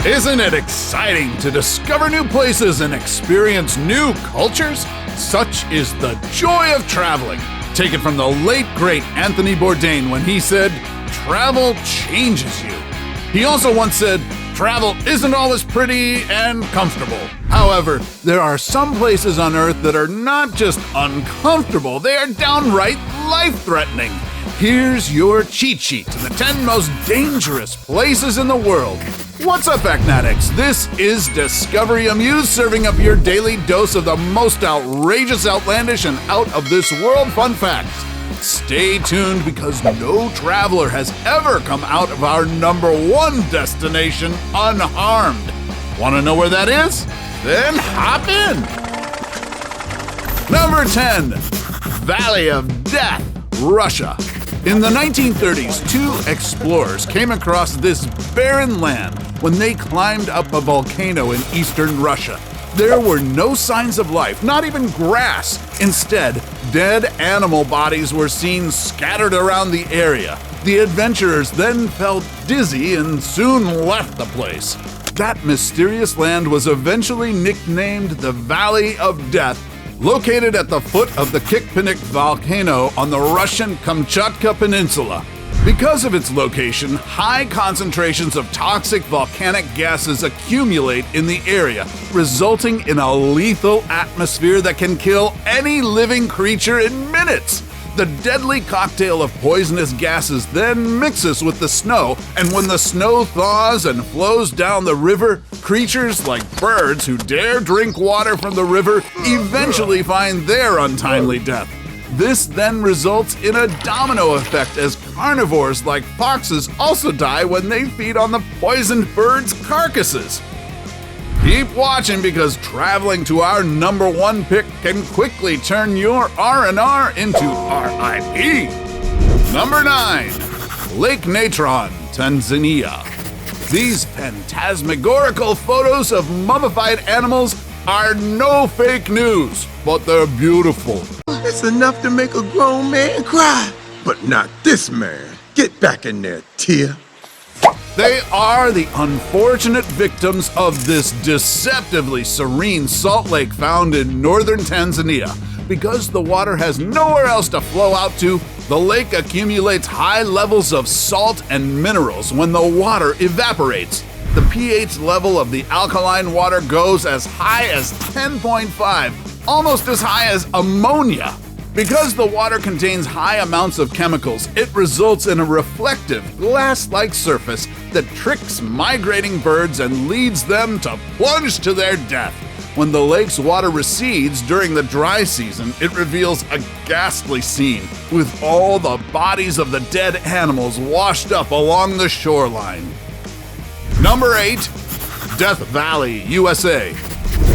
Isn't it exciting to discover new places and experience new cultures? Such is the joy of traveling. Taken from the late, great Anthony Bourdain when he said, "Travel changes you." He also once said, "Travel isn't always pretty and comfortable." However, there are some places on Earth that are not just uncomfortable, they are downright life-threatening. Here's your cheat sheet to the 10 most dangerous places in the world. What's up, Acnatics? This is Discovery Amuse, serving up your daily dose of the most outrageous, outlandish, and out-of-this-world fun facts. Stay tuned because no traveler has ever come out of our #1 destination unharmed. Want to know where that is? Then hop in! Number 10. Valley of Death, Russia. In the 1930s, 2 explorers came across this barren land when they climbed up a volcano in eastern Russia. There were no signs of life, not even grass. Instead, dead animal bodies were seen scattered around the area. The adventurers then felt dizzy and soon left the place. That mysterious land was eventually nicknamed the Valley of Death, located at the foot of the Kikpinik volcano on the Russian Kamchatka Peninsula. Because of its location, high concentrations of toxic volcanic gases accumulate in the area, resulting in a lethal atmosphere that can kill any living creature in minutes. The deadly cocktail of poisonous gases then mixes with the snow, and when the snow thaws and flows down the river, creatures like birds who dare drink water from the river eventually find their untimely death. This then results in a domino effect as carnivores like foxes also die when they feed on the poisoned birds' carcasses. Keep watching because traveling to our #1 pick can quickly turn your R&R into RIP. Number 9. Lake Natron, Tanzania. These phantasmagorical photos of mummified animals are no fake news, but they're beautiful. It's enough to make a grown man cry, but not this man. Get back in there, Tia. They are the unfortunate victims of this deceptively serene salt lake found in northern Tanzania. Because the water has nowhere else to flow out to, the lake accumulates high levels of salt and minerals when the water evaporates. The pH level of the alkaline water goes as high as 10.5, almost as high as ammonia. Because the water contains high amounts of chemicals, it results in a reflective, glass-like surface that tricks migrating birds and leads them to plunge to their death. When the lake's water recedes during the dry season, it reveals a ghastly scene, with all the bodies of the dead animals washed up along the shoreline. Number 8. Death Valley, USA.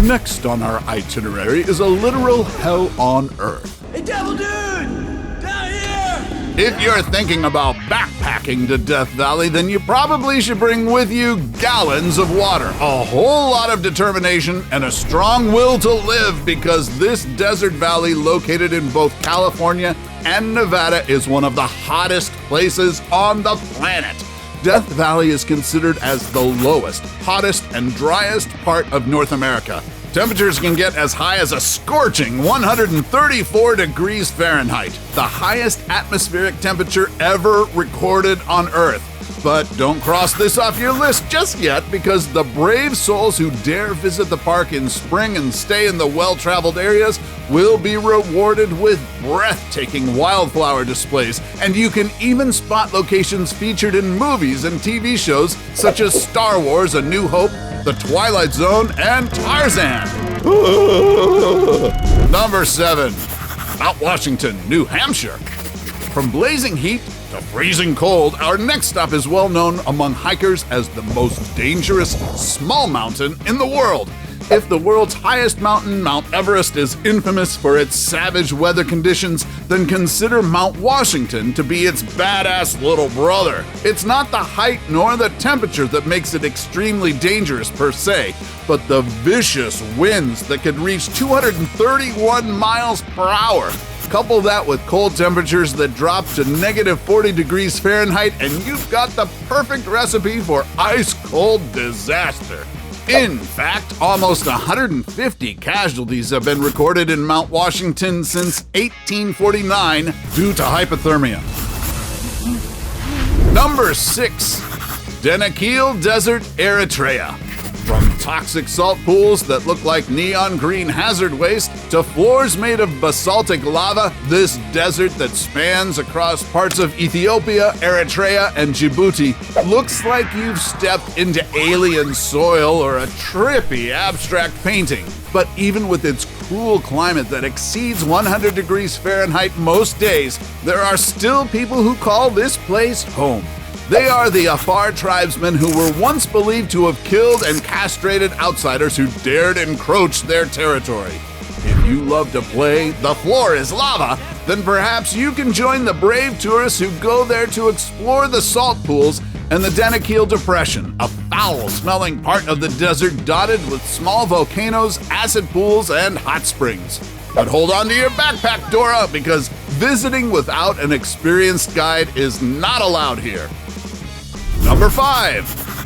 Next on our itinerary is a literal hell on Earth. Hey, Devil Dude! Down here! If you're thinking about backpacking to Death Valley, then you probably should bring with you gallons of water, a whole lot of determination, and a strong will to live, because this desert valley located in both California and Nevada is one of the hottest places on the planet. Death Valley is considered as the lowest, hottest, and driest part of North America. Temperatures can get as high as a scorching 134 degrees Fahrenheit, the highest atmospheric temperature ever recorded on Earth. But don't cross this off your list just yet, because the brave souls who dare visit the park in spring and stay in the well-traveled areas will be rewarded with breathtaking wildflower displays, and you can even spot locations featured in movies and TV shows such as Star Wars: A New Hope, The Twilight Zone, and Tarzan. Number 7. Mount Washington, New Hampshire. From blazing heat to freezing cold, our next stop is well known among hikers as the most dangerous small mountain in the world. If the world's highest mountain, Mount Everest, is infamous for its savage weather conditions, then consider Mount Washington to be its badass little brother. It's not the height nor the temperature that makes it extremely dangerous per se, but the vicious winds that could reach 231 miles per hour. Couple that with cold temperatures that drop to negative 40 degrees Fahrenheit, and you've got the perfect recipe for ice-cold disaster. In fact, almost 150 casualties have been recorded in Mount Washington since 1849 due to hypothermia. Number 6. Denikeil Desert, Eritrea. From toxic salt pools that look like neon green hazard waste to floors made of basaltic lava, this desert that spans across parts of Ethiopia, Eritrea, and Djibouti looks like you've stepped into alien soil or a trippy abstract painting. But even with its cruel climate that exceeds 100 degrees Fahrenheit most days, there are still people who call this place home. They are the Afar tribesmen who were once believed to have killed and castrated outsiders who dared encroach their territory. If you love to play "The Floor is Lava," then perhaps you can join the brave tourists who go there to explore the salt pools and the Denikeil Depression, a foul-smelling part of the desert dotted with small volcanoes, acid pools, and hot springs. But hold on to your backpack, Dora, because visiting without an experienced guide is not allowed here. Number 5.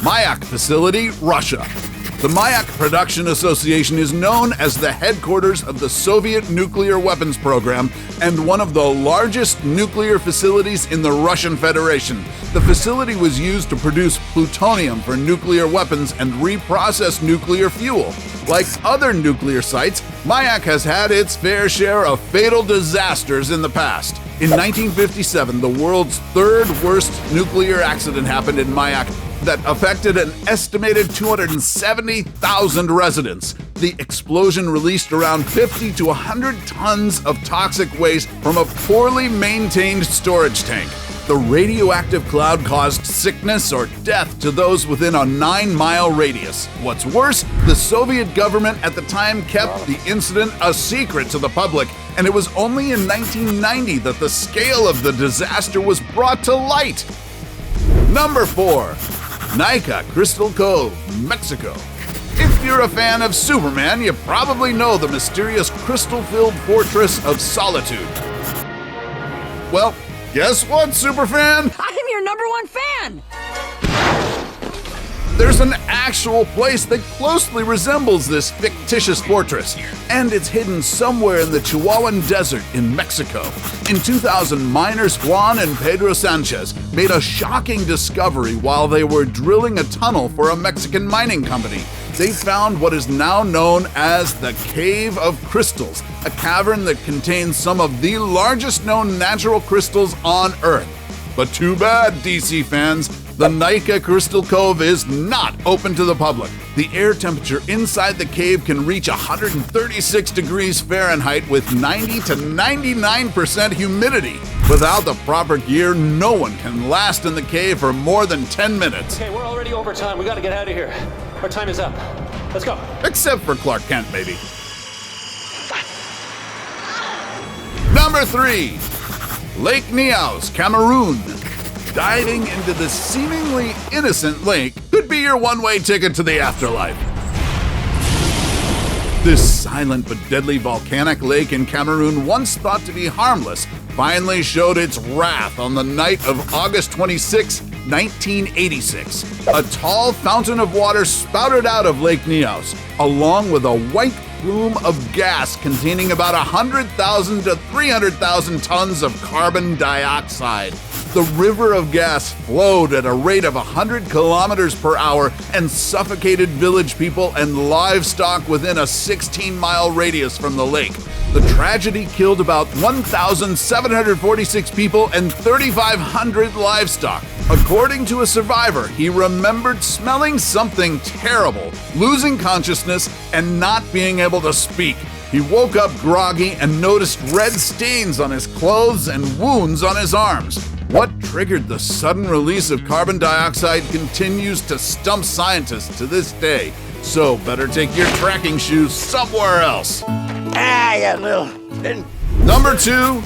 Mayak Facility, Russia. The Mayak Production Association is known as the headquarters of the Soviet nuclear weapons program and one of the largest nuclear facilities in the Russian Federation. The facility was used to produce plutonium for nuclear weapons and reprocess nuclear fuel. Like other nuclear sites, Mayak has had its fair share of fatal disasters in the past. In 1957, the world's third worst nuclear accident happened in Mayak that affected an estimated 270,000 residents. The explosion released around 50 to 100 tons of toxic waste from a poorly maintained storage tank. The radioactive cloud caused sickness or death to those within a 9-mile radius. What's worse, the Soviet government at the time kept the incident a secret to the public, and it was only in 1990 that the scale of the disaster was brought to light. Number 4. Nika, Crystal Cove, Mexico. If you're a fan of Superman, you probably know the mysterious crystal-filled fortress of Solitude. Well, guess what, superfan? I am your #1 fan! There's an actual place that closely resembles this fictitious fortress, and it's hidden somewhere in the Chihuahuan Desert in Mexico. In 2000, miners Juan and Pedro Sanchez made a shocking discovery while they were drilling a tunnel for a Mexican mining company. They found what is now known as the Cave of Crystals, a cavern that contains some of the largest known natural crystals on Earth. But too bad, DC fans, the Nika Crystal Cove is not open to the public. The air temperature inside the cave can reach 136 degrees Fahrenheit with 90 to 99% humidity. Without the proper gear, no one can last in the cave for more than 10 minutes. Okay, we're already over time. We gotta get out of here. Our time is up. Let's go. Except for Clark Kent, maybe. Number 3. Lake Niaouz, Cameroon. Diving into the seemingly innocent lake could be your one-way ticket to the afterlife. This silent but deadly volcanic lake in Cameroon, once thought to be harmless, finally showed its wrath on the night of August 26, 1986. A tall fountain of water spouted out of Lake Niaouz, along with a white plume of gas containing about 100,000 to 300,000 tons of carbon dioxide. The river of gas flowed at a rate of 100 kilometers per hour and suffocated village people and livestock within a 16-mile radius from the lake. The tragedy killed about 1,746 people and 3,500 livestock. According to a survivor, he remembered smelling something terrible, losing consciousness, and not being able to speak. He woke up groggy and noticed red stains on his clothes and wounds on his arms. What triggered the sudden release of carbon dioxide continues to stump scientists to this day. So better take your trekking shoes somewhere else. You little... Number 2,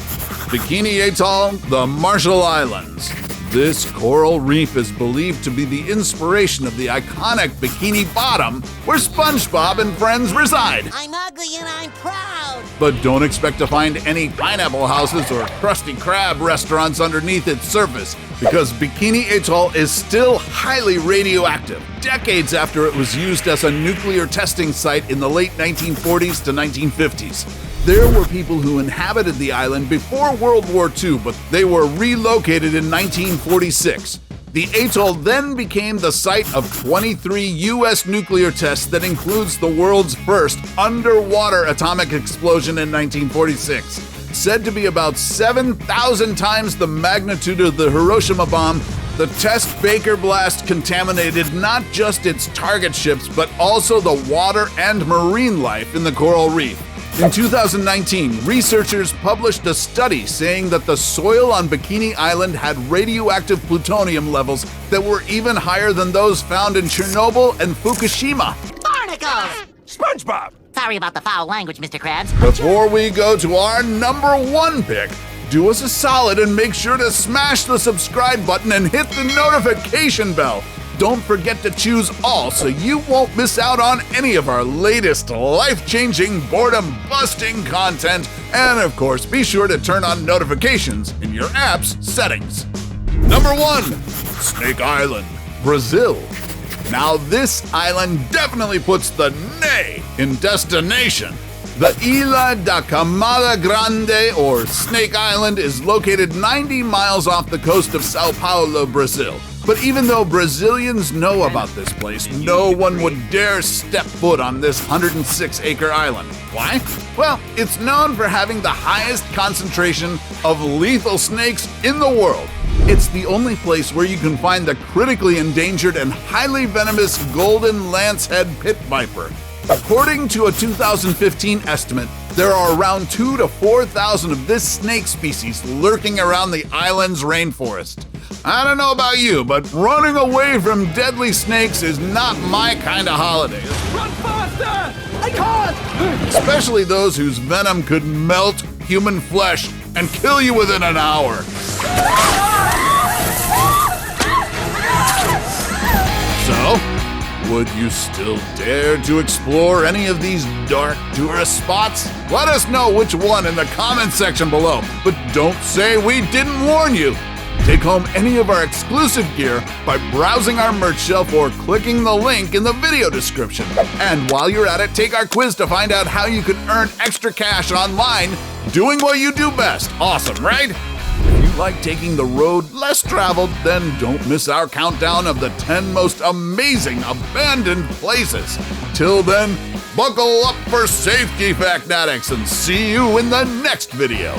Bikini Atoll, the Marshall Islands. This coral reef is believed to be the inspiration of the iconic Bikini Bottom, where SpongeBob and friends reside. I'm ugly and I'm proud. But don't expect to find any pineapple houses or Krusty Krab restaurants underneath its surface, because Bikini Atoll is still highly radioactive, decades after it was used as a nuclear testing site in the late 1940s to 1950s. There were people who inhabited the island before World War II, but they were relocated in 1946. The atoll then became the site of 23 U.S. nuclear tests that includes the world's first underwater atomic explosion in 1946. Said to be about 7,000 times the magnitude of the Hiroshima bomb, the test Baker blast contaminated not just its target ships, but also the water and marine life in the coral reef. In 2019, researchers published a study saying that the soil on Bikini Island had radioactive plutonium levels that were even higher than those found in Chernobyl and Fukushima. Barnacles! SpongeBob! Sorry about the foul language, Mr. Krabs. Before we go to our number one pick, do us a solid and make sure to smash the subscribe button and hit the notification bell. Don't forget to choose all so you won't miss out on any of our latest life-changing, boredom-busting content. And of course, be sure to turn on notifications in your app's settings. Number 1, Snake Island, Brazil. Now this island definitely puts the nay in destination. The Ilha da Camada Grande, or Snake Island, is located 90 miles off the coast of Sao Paulo, Brazil. But even though Brazilians know about this place, no one would dare step foot on this 106-acre island. Why? Well, it's known for having the highest concentration of lethal snakes in the world. It's the only place where you can find the critically endangered and highly venomous golden lancehead pit viper. According to a 2015 estimate, there are around 2,000 to 4,000 of this snake species lurking around the island's rainforest. I don't know about you, but running away from deadly snakes is not my kind of holiday. Run faster! I can't! Especially those whose venom could melt human flesh and kill you within an hour. So, would you still dare to explore any of these dark tourist spots? Let us know which one in the comments section below, but don't say we didn't warn you. Take home any of our exclusive gear by browsing our merch shelf or clicking the link in the video description. And while you're at it, take our quiz to find out how you can earn extra cash online doing what you do best. Awesome, right? If you like taking the road less traveled, then don't miss our countdown of the 10 most amazing abandoned places. Till then, buckle up for safety, Facnatics, and see you in the next video.